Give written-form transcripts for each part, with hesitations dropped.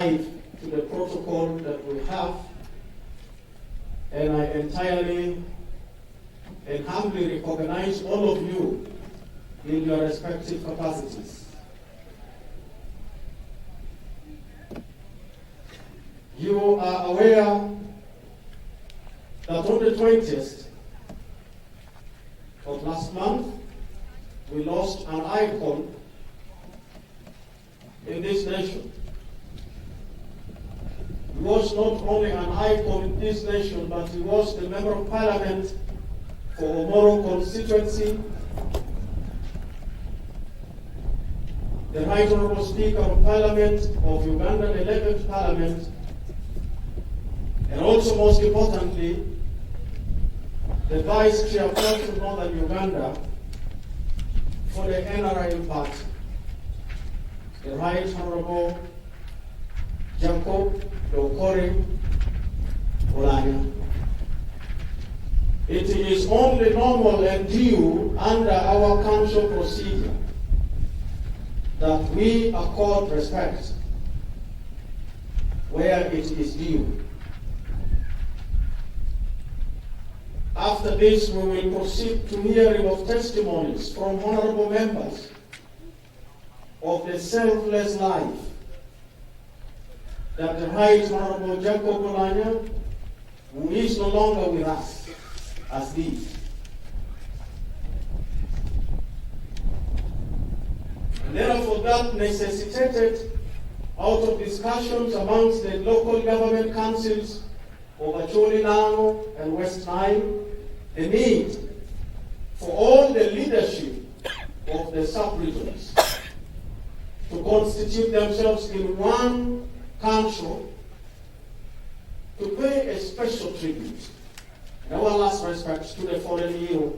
to the protocol that we have, and I entirely and humbly recognize all of you in your respective capacities. You are aware that on the 20th of last month, we lost an icon in this nation. He was not only an icon in this nation, but he was the Member of Parliament for Omoro constituency, the Right Honourable Speaker of Parliament of Uganda, the 11th Parliament, and also most importantly, the Vice Chairperson of Northern Uganda for the NRM Party, the Right Honourable Jacob Dokore Olanya. It is only normal and due under our council procedure that we accord respect where it is due. After this, we will proceed to hearing of testimonies from honorable members of the selfless life that the Right Honorable Jacob Olanya, who is no longer with us, has lived. And therefore, that necessitated, out of discussions amongst the local government councils of Acholi Nano and West Nile, the need for all the leadership of the sub-regions to constitute themselves in one council to pay a special tribute and our last respects to the fallen hero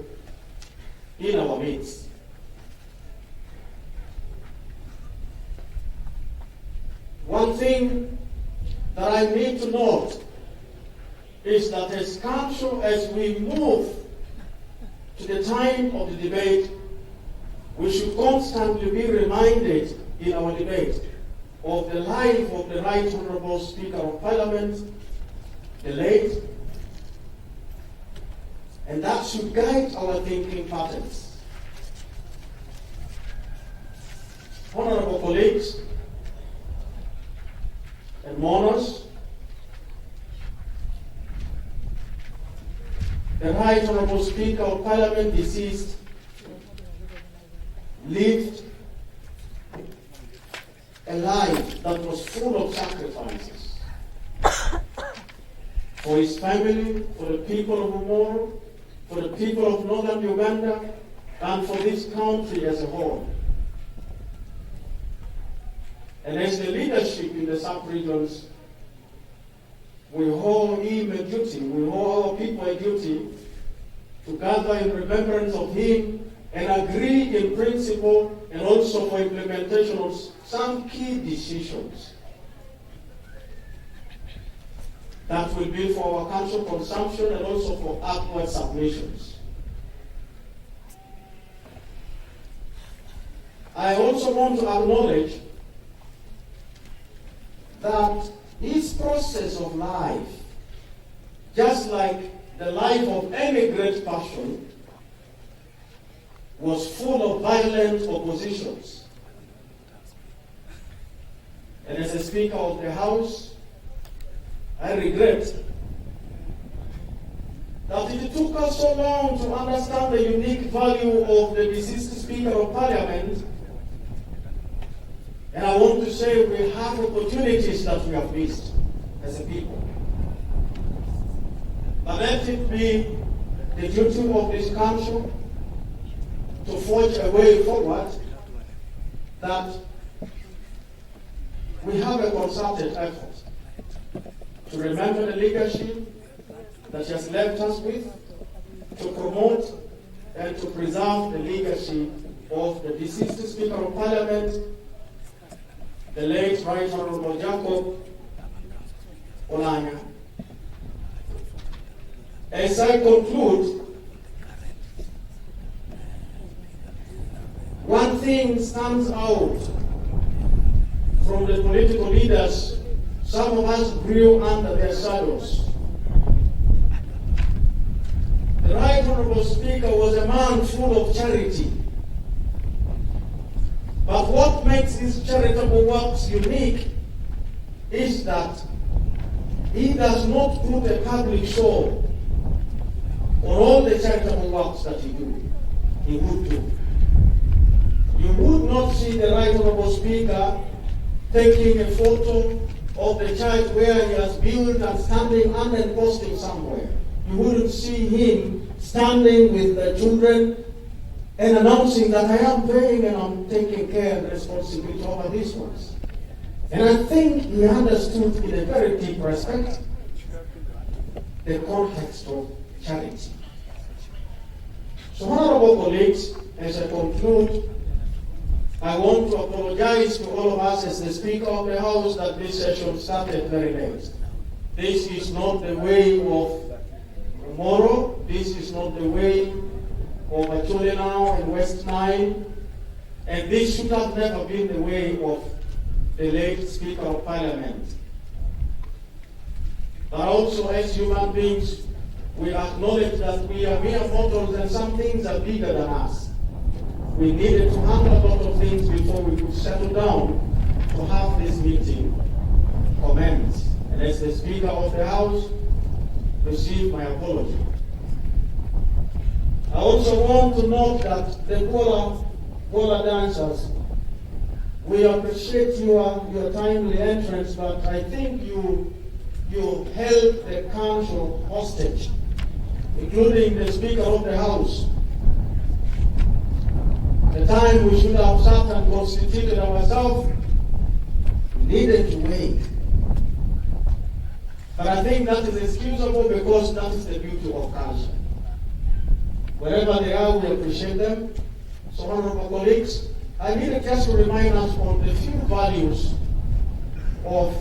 in our midst. One thing that I need to note is that as council, as we move to the time of the debate, we should constantly be reminded in our debate of the life of the Right Honourable Speaker of Parliament, the late, and that should guide our thinking patterns. Honourable colleagues and mourners, the Right Honourable Speaker of Parliament, deceased, lived a life that was full of sacrifices for his family, for the people of Omoro, for the people of Northern Uganda, and for this country as a whole. And as the leadership in the sub-regions, we owe him a duty, we owe our people a duty to gather in remembrance of him and agree in principle and also for implementation of some key decisions that will be for our council consumption and also for upward submissions. I also want to acknowledge that this process of life, just like the life of any great passion, was full of violent oppositions. And as a Speaker of the House, I regret that it took us so long to understand the unique value of the deceased Speaker of Parliament. And I want to say we have opportunities that we have missed as a people. But let it be the duty of this council to forge a way forward that we have a concerted effort to remember the leadership that he has left us with, to promote and to preserve the legacy of the deceased Speaker of Parliament, the late Right Honourable Jacob Olanya. As I conclude, one thing stands out from the political leaders Some of us grew under their shadows. The Right Honorable Speaker was a man full of charity. But what makes his charitable works unique is that he does not put a public show on all the charitable works that he would do. You would not see the Right Honorable Speaker taking a photo of the church where he has built and standing and then posting somewhere. You wouldn't see him standing with the children and announcing that I am paying and I'm taking care and responsibility over these ones. And I think he understood in a very deep respect the context of charity. So, honorable colleagues, as I conclude, I want to apologize to all of us as the Speaker of the House that this session started very late. This is not the way of Omoro. This is not the way of Acholenao and West Nile. And this should have never been the way of the late Speaker of Parliament. But also, as human beings, we acknowledge that we are mere mortals and some things are bigger than us. We needed to handle a lot of things before we could settle down to have this meeting commence. And as the Speaker of the House, receive my apology. I also want to note that the Bola dancers, we appreciate your timely entrance, but I think you held the council hostage, including the Speaker of the House. The time we should have sat and constituted ourselves, we needed to wait. But I think that is excusable because that is the beauty of culture. Wherever they are, we appreciate them. So, honorable colleagues, I need just to remind us on the few values of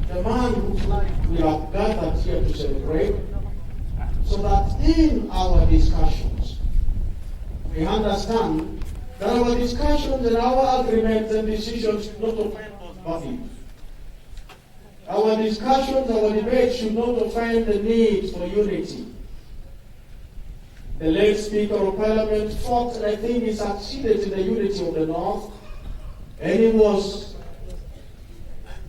the man whose life we have gathered here to celebrate, so that in our discussions, we understand that our discussions and our agreements and decisions should not offend those values. Our discussions, our debates should not offend the need for unity. The late Speaker of Parliament fought, and I think he succeeded in the unity of the North, and he was,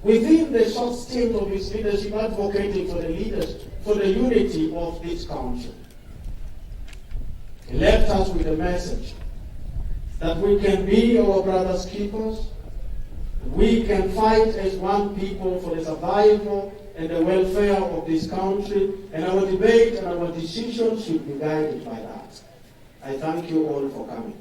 within the short stint of his leadership, advocating for the unity of this country. He left us with a message that we can be our brother's keepers, we can fight as one people for the survival and the welfare of this country, and our debate and our decisions should be guided by that. I thank you all for coming.